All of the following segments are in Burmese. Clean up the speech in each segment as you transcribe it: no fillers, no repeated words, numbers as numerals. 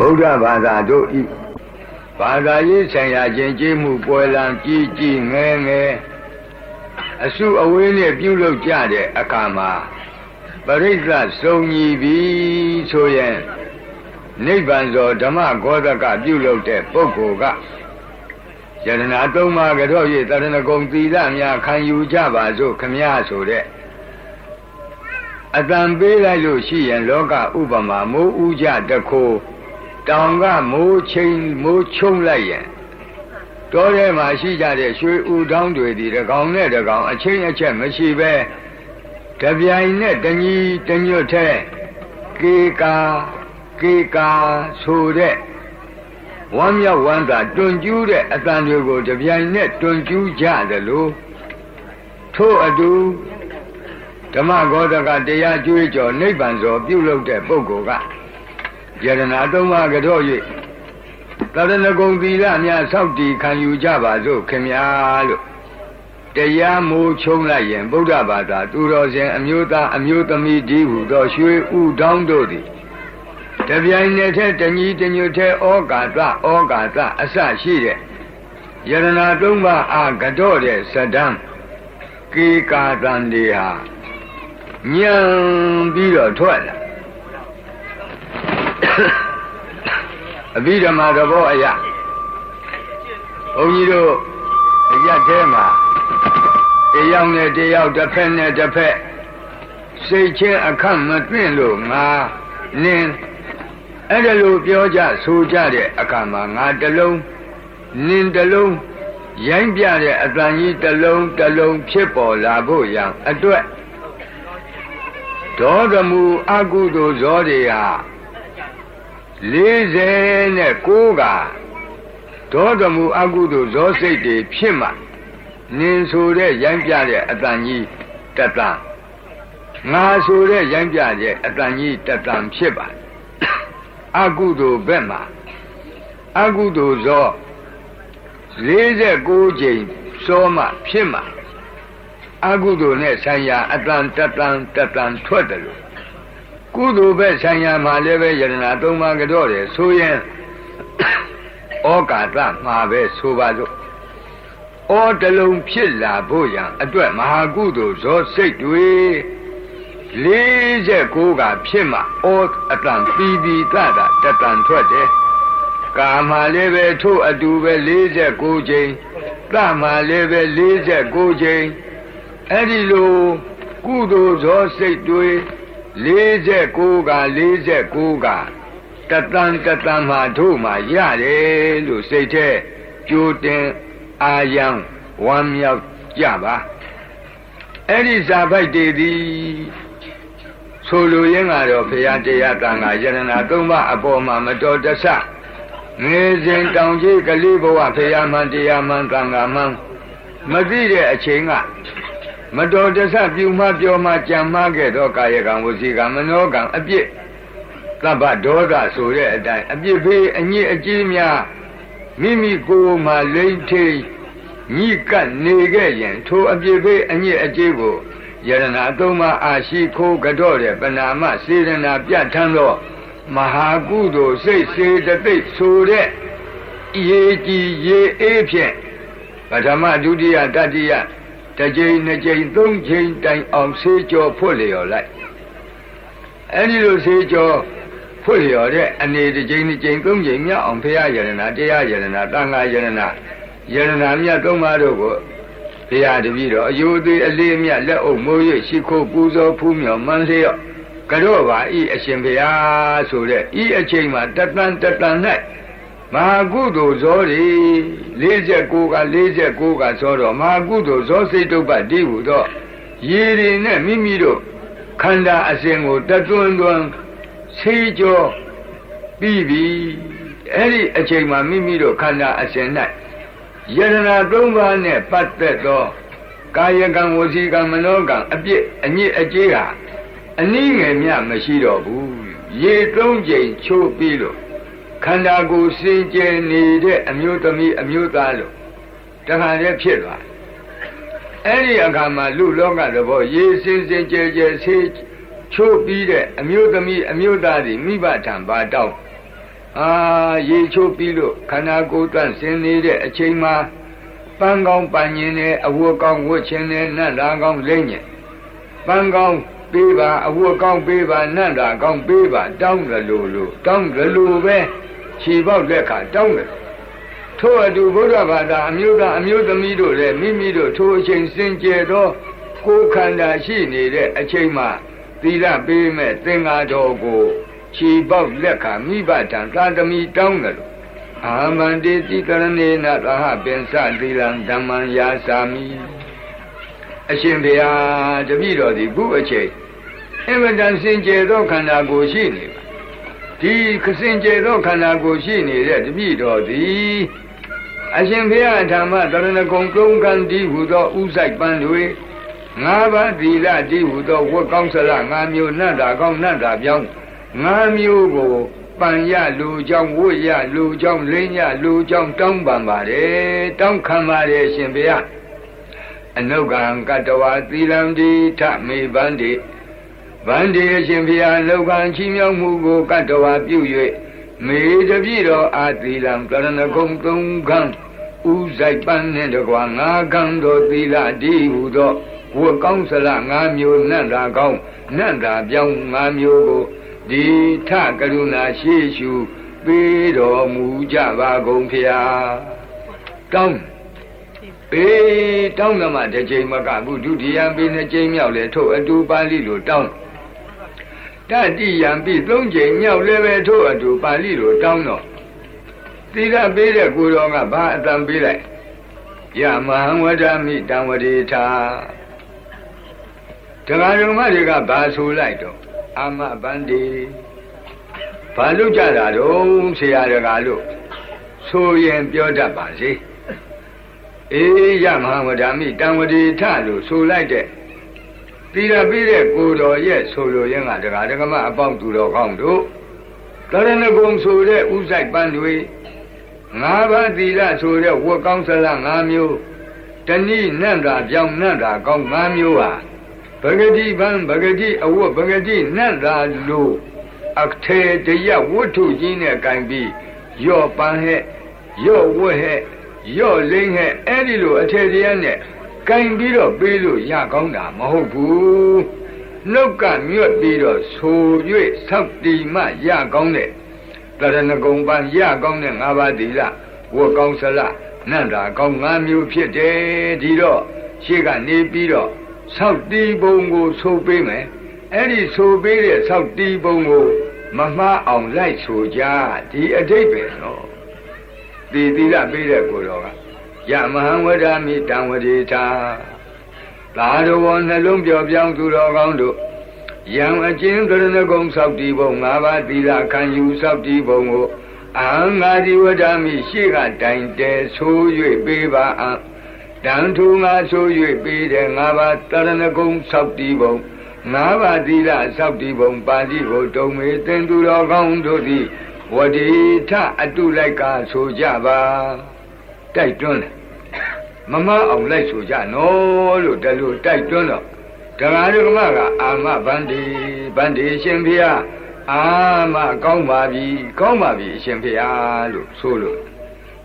ဗုဒ္ဓဘာသာတို့ဤဘာသာရေးဆိုင်ရာကျင့်ကြံမှုပွဲလံကြီးကြီးငယ်ငယ်အစုအဝေးနဲ့ပြုလုပ်ကြတဲ့အခါမှာပရိစ္ဆစုံညီပြီဆိုရင်နိဗ္ဗာန်သောဓမ္မဂောဓကပြုလုပ်တဲ့ပုဂ္ဂိုလ်ကယတနာသုံးပါးကြောင့်၍တရဏဂုံသီလများခံယူကြပါစို့ခမည်းဆိုတဲ့အတန်ပေးလိုက်လို့ရှိရင်လောကဥပမာမိုးဥကြတခိုးတောင်ကမိုးချင်းမိုးချုံလိုက်ရင်တောထဲမှာရှိကြတဲ့ရွှေဥတောင်းတွေဒီတကောင်နဲ့တကောင်အချင်းအချက်မရှိပဲတပြိုင်နဲ့တညီတညွတ်ထဲကေကာဆိုတဲ့ဝမ်းမြောက်ဝမ်းသာတွန်ကျူးတဲ့အတန်တွေကိုတပြိုင်နဲ့တွန်ကျူးကြတယ်လို့ထို့အတူဓမ္မဂောဓကတရားကျွေးကြော်နိဗ္ဗာန်သောပြုလုပ်တဲ့ပုဂ္ဂိုလ်ကယတနာသုံးပါးကြောင့်၍တရဏဂုံသီလများဆောက်တည်ခံယူကြပါစို့ခင်ဗျာလို့တရားမိုးချုံလိုက်ရင်ဗုဒ္ဓဘာသာသူတော်စင်အမျိုးသားအမျိုးသမီးဒီဟုသောရွှေဥတောင်းတို့သည်တပြိုင်နက်တည်းတညီတညွတ်ထဲဩကာသအစရှိတဲ့ယတနာသုံးပါးအားကြော့တဲ့စဒံကေကာတန်တွေဟာညံပြီးတော့ထွက်လာအဘိဓမ္မာသဘောအရဘုန်းကြီးတို့အရက်ထဲမှာတယောက်နဲ့တယောက်တစ်ဖက်နဲ့တစ်ဖက်စိတ်ချင်းအခန့်မတွင့်လို့ငါနင်းအဲ့ဒါလိုပြောကြဆိုကြတဲ့အခါမှာငါတစ်လုံးနင်းတစ်လုံးရိုင်းပြတဲ့အတန်ကြီးတစ်လုံးဖြစ်ပေါ်လာဖို့ရန်အတွက်ဒေါသမူအကုသိုလ်ဇောတွေဟာ49ကဒေါသမူအကုသိုလ်ဇောစိတ်တွေဖြစ်မှနင်းဆိုတဲ့ရိုင်းပြတဲ့အတန်ကြီးတတန်ငါဆိုတဲ့ရိုင်းပြတဲ့အတန်ကြီးတတန်ဖြစ်ပါအကုသိုလ်ဘက်မှာအကုသိုလ်ဇော49ကြိမ်စောမှဖြစ်မှအကုသိုလ်နဲ့ဆိုင်ရာအတန်တတန်ထွက်တယ်လို့ကုသိုလ်ပဲဆိုင်ရာမှာလည်းပဲယတနာသုံးပါးကြော့တယ်ဆိုရင်ဩကာသမှာပဲဆိုပါစို့ဩတလုံးဖြစ်လာဖို့ရန်အတွက်မဟာကုသိုလ်ဇောစိတ်တွေ49ကဖြစ်မှဩအတန်ပြီးတတန်ထွက်တယ်ကာမှာလည်းပဲထို့အတူပဲ49ကြိမ်သမှာလည်းပဲ49ကြိမ်အဲ့ဒီလိုကုသိုလ်ဇောစိတ်တွေ49ကတတန်မှာတို့မှာရတယ်လို့စိတ်ထဲကြိုတင်အာယံဝမ်းမြောက်ကြပါအဲ့ဒီဇာပိုက်တွေသည်ဆိုလိုရင်းကတော့ဘုရားတရားတန်ခါယတနာသုံးပါးအပေါ်မှာမတော်တဆငယ်စဉ်တောင်ကြီးကလေးဘဝဘုရားမှန်တရားမှန်တန်ခါမှန်မသိတဲ့အချိန်ကမတော်တဆပြုမှပြောမှကြံမှခဲ့တော့ကာယကံဝစီကံမနောကံအပြစ်သဗ္ဗဒေါသဆိုတဲ့အတိုင်းအပြစ်ဖေးအညစ်အကြေးများမိမိကိုယ်မှလိမ့်ထိန်ညှိကပ်နေခဲ့ရင်ထိုအပြစ်ဖေးအညစ်အကြေးကိုယရဏသုံးပါးအာရှိခိုးကြော့တဲ့ပဏာမစေရနာပြဋ္ဌာန်းသောမဟာကုသိုလ်စိတ်စေတသိက်ဆိုတဲ့ရေကြည်ရေအေးဖြင့်ပထမဒုတိယတတိယတစ်ကြိမ်နှစ်ကြိမ်သုံးကြိမ်တိုင်အောင်ဆေးကြောဖွတ်လျော်လိုက်အဲဒီလိုဆေးကြောဖွတ်လျော်တဲ့အနေတစ်ကြိမ်နှစ်ကြိမ်သုံးကြိမ်မြောက်အောင်ဘုရားယရဏတရားယရဏသံဃာယရဏမြတ်သုံးပါးတို့ကိုဘုရားတပည့်တော်အယုသေးအလေးမြတ်လက်အုပ်မိုး၍ရှိခိုးပူဇော်ဖူးမြော်မှန်းလျော့ကြော့ပါဤအရှင်ဘုရားဆိုတဲ့ဤအချိန်မှာတတန်၌မဟာကုသိုလ်ဇောတွေ49ကဇောတော့မဟာကုသိုလ်ဇောစိတ်တုပ္ပတိဟုတော့ရေတွေနဲ့မိမိတို့ခန္ဓာအစဉ်ကိုတသွန်းဆေးကြောပြီးပြီအဲ့ဒီအချိန်မှာမိမိတို့ခန္ဓာအစဉ်၌ယတနာသုံးပါးနဲ့ပတ်သက်သောကာယကံဝစီကံမနောကံအပြစ်အညစ်အကြေးဟာအနည်းငယ်မျှမရှိတော့ဘူးရေ3ကြိမ်ချိုးပြီးလို့ခန္ဓာကိုယ်စင်ကြယ်နေတဲ့အမျိုးသမီးအမျိုးသားလို့တခါတည်းဖြစ်သွားအဲ့ဒီအခါမှာလူလောကသဘောရေစင်ကြယ်ဆေးချိုးပြီးတဲ့အမျိုးသမီးအမျိုးသားတွေမိဘထံပါတောင်း ရေချိုးပြီးလို့ခန္ဓာကိုယ်တန့်စင်နေတဲ့အချိန်မှာပန်းကောင်းပန်းရင်နဲ့အဝတ်ကောင်းဝတ်ခြင်းနဲ့နတ်လာကောင်းလိမ့်ညင်ပန်းကောင်းပေးပါအဝတ်ကောင်းပေးပါနတ်လာကောင်းပေးပါတောင်းတယ်လို့တောင်းတယ်လို့ပဲခြေပေါက်လက်ခါတောင်းတယ်ထို့အတူဘုရားဘာသာအမျိုးသားအမျိုးသမီးတို့လည်းမိမိတို့ထိုအချိန်စင်ကြယ်သောကိုယ်ခန္ဓာရှိနေတဲ့အချိန်မှာသီလပေးမဲ့သင်္ဃာတော်ကိုခြေပေါက်လက်ခါမိဘတံသာသမီတောင်းတယ်လို့အာမန္တိတိကရဏေနသဟပင်စသီလံဓမ္မံယာစာမိအရှင်ဘုရားတပည့်တော်သည်ခုအချိန်အင်မတန်စင်ကြယ်သောခန္ဓာကိုယ်ရှိနေပါဒီစင်ကြယ်သောခန္ဓာကိုယ်ရှိနေတဲ့တပည့်တော်သည်အရှင်ဘုရားဓမ္မတရဏဂုံကုံကံတည်းဟူသောဥဆိုင်ပန်းတွေ၅ပါးသီလတည်းဟူသောဝတ်ကောင်းစလ၅မျိုးနတ်တာကောင်းနတ်တာပြောင်း၅မျိုးကိုပန်ရလူကြောင့်ဝတ်ရလူကြောင့်လင်းရလူကြောင့်တောင်းပန်ပါတယ်တောင်းခံပါတယ်ရှင်ဘုရားအနုကံကတ္တဝသီလံတိထမေဗန္တိဗန္တိအရှင်ဘုရားလောကံချီးမြှောက်မှုကိုကတ္တဝပြု၍မေတပြည့်တော်အာသီလံကရဏဂုံသုံးခန်းဥဆိုင်ပန်းနှင့်တကွာ၅ခန်းတော်သီလတည်းဟူသောဝတ်ကောင်းစလ၅မျိုးနတ်တာကောင်းနတ်တာပြောင်း၅မျိုးကိုဒီထကရုဏာရှိရှုပေးတော်မူကြပါကုန်ဖျားတောင်းပေးတောင်းမှတစ်ချိန်မကဘူးဒုတိယပေးနှစ်ချိန်မြောက်လေထို့အတူပါဠိလိုတောင်းတတိယံပြီး၃ချိန်မြောက်လည်းပဲထို့အတူပါဠိလိုတောင်းတော့သီလပေးတဲ့ကိုယ်တော်ကဘာအတန်ပေးလိုက်ယမဟံဝဒမိတံဝတိထာတရားဓမ္မတွေကဘာဆိုလိုက်တော့အာမဗန္တိဘာလို့ကြတာတော့ဆရာတကားလို့ဆိုရင်ပြောတတ်ပါစေအေးယမဟံဝဒမိတံဝတိထလို့ဆိုလိုက်တဲ့သီလပေးတဲ့ကိုယ်တော်ရဲ့ဆိုလိုရင်းကတရားဓမ္မအပေါင်းသူတော်ကောင်းတို့ကရဏဂုံဆိုတဲ့ဥဆိုင်ပန်းတွေ၅ပါးသီလဆိုတဲ့ဝတ်ကောင်းစလ၅မျိုးတဏိနန္တာပြောင်းနန္တာကောင်း၅မျိုးဟာပဂတိပံပဂတိအဝတ်ပဂတိနန္တာလို့အထေတရဝတ္ထုကြီးနဲ့ကင်ပြီးရော့ပန်းဟဲ့ရော့ဝတ်ဟဲ့ရော့လိမ့်ဟဲ့အဲ့ဒီလိုအထေတရနဲ့ကင်ပြီးတော့ပေးလို့ရကောင်းတာမဟုတ်ဘူးနှုတ်ကမြွတ်ပြီးတော့ဆို၍ဆောက်တီမှရကောင်းတဲ့တရဏဂုံပန်းရကောင်းတဲ့၅ပါးသီလဝတ်ကောင်းစလနန္တာကောင်း၅မျိုးဖြစ်တယ်ဒီတော့ရှေ့ကနေပြီးတော့ဆောက်တီးပုံကိုဆိုပေးမယ်အဲ့ဒီဆိုပေးတဲ့ဆောက်တီးပုံကိုမမှားအောင်လိုက်ဆိုကြဒီအဓိပ္ပာယ်နော်ဒီသီလပေးတဲ့ကိုတော်ကယမဟံဝဒမိတံဝတိထာသာတော်နှလုံးပြောပြောင်းသူတော်ကောင်းတို့ယံအကျဉ်ကရဏဂုံဆောက်တီးပုံ၅ပါးသီလခံယူဆောက်တီးပုံကိုအဟံငါဒီဝဒမိရှေ့ကတိုင်တဲဆို၍ပေးပါအံတန်ထူငါဆို၍ပေးတဲ့၅ပါးတရဏဂုံဆောက်တီးပုံ၅ပါးသီလဆောက်တီးပုံပါဠိကိုတုံမေသင်သူတော်ကောင်းတို့သည်ဝတိထအတုလိုက်ကဆိုကြပါတိုက်တွန်းတယ်မမအောင်လိုက်ဆိုကြနော်လို့တလူတိုက်တွန်းတော့တရားဓမ္မကအာမဗန္တိဗန္တိရှင်ဖေဟာအာမကောင်းပါပြီကောင်းပါပြီရှင်ဖေဟာလို့ဆိုလို့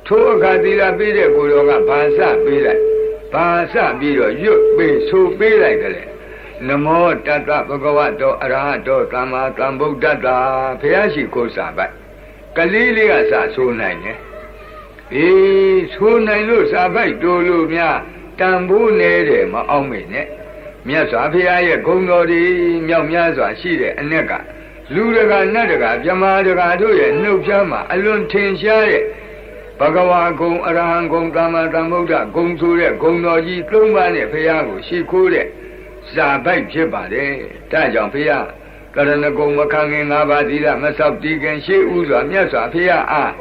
ထိုအခါသီလပေးတဲ့ကိုယ်တော်ကဘာစပေးလိုက်ဘာစပြီးတော့ရွတ်ပေးဆိုပေးလိုက်တယ်နမောတတ္တဗုဒ္ဓဝတ္တောအရဟတောသမ္မာသမ္ဗုဒ္ဓတ္တဘုရားရှိခိုးစာပိုက်ကလေးလေးကစဆိုနိုင်တယ်အေးဆိုနိုင်လို့စာပိုက်တိုးလို့များတန်ဖိုးနေတယ်မအောင်မေနဲ့မြတ်စွာဘုရားရဲ့ဂုဏ်တော်တွေမြောက်များစွာရှိတဲ့အ내ကလူတကာနတ်တကာမြမာတကာတို့ရဲ့နှုတ်ဖြားမှာအလွန်ထင်ရှားတဲ့ဘဂဝါဂုံအရဟံဂုံသမ္မာသမ္ဗုဒ္ဓဂုံဆိုတဲ့ဂုံတော်ကြီး၃ပါးနဲ့ဘုရားကိုရှိခိုးတဲ့ဇာပိုက်ဖြစ်ပါတယ်။ဒါကြောင့်ဘုရားကရဏဂုံမခံခင်၅ပါးသီလမဆောက်တည်ခင်ရှေးဥစွာမြတ်စွာဘုရားအား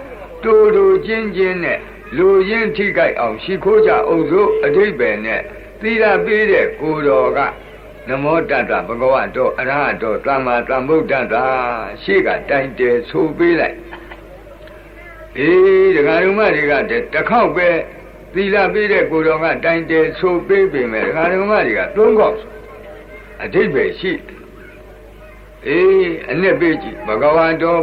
တူတူချင်းချင်းနဲ့လူရင်းထိကြိုက်အောင်ရှိခိုးကြအောင်စို့အဓိပ္ပာယ်နဲ့သီလပေးတဲ့ကိုယ်တော်ကနမောတတ္တဗဂဝတောအရဟတောသမ္မာသမ္ဗုဒ္ဓတ္တရှေ့ကတိုင်တယ်ဆိုပေးလိုက်အေးဒကာဓမ္မတွေကတစ်ခေါက်ပဲသီလပေးတဲ့ကိုယ်တော်ကတိုင်တယ်ဆိုပေးပေမဲ့ဒကာဓမ္မတွေက၃ခေါက်အဓိပ္ပာယ်ရှိအေးအနှစ်ပေးကြည့်ဘဂဝတော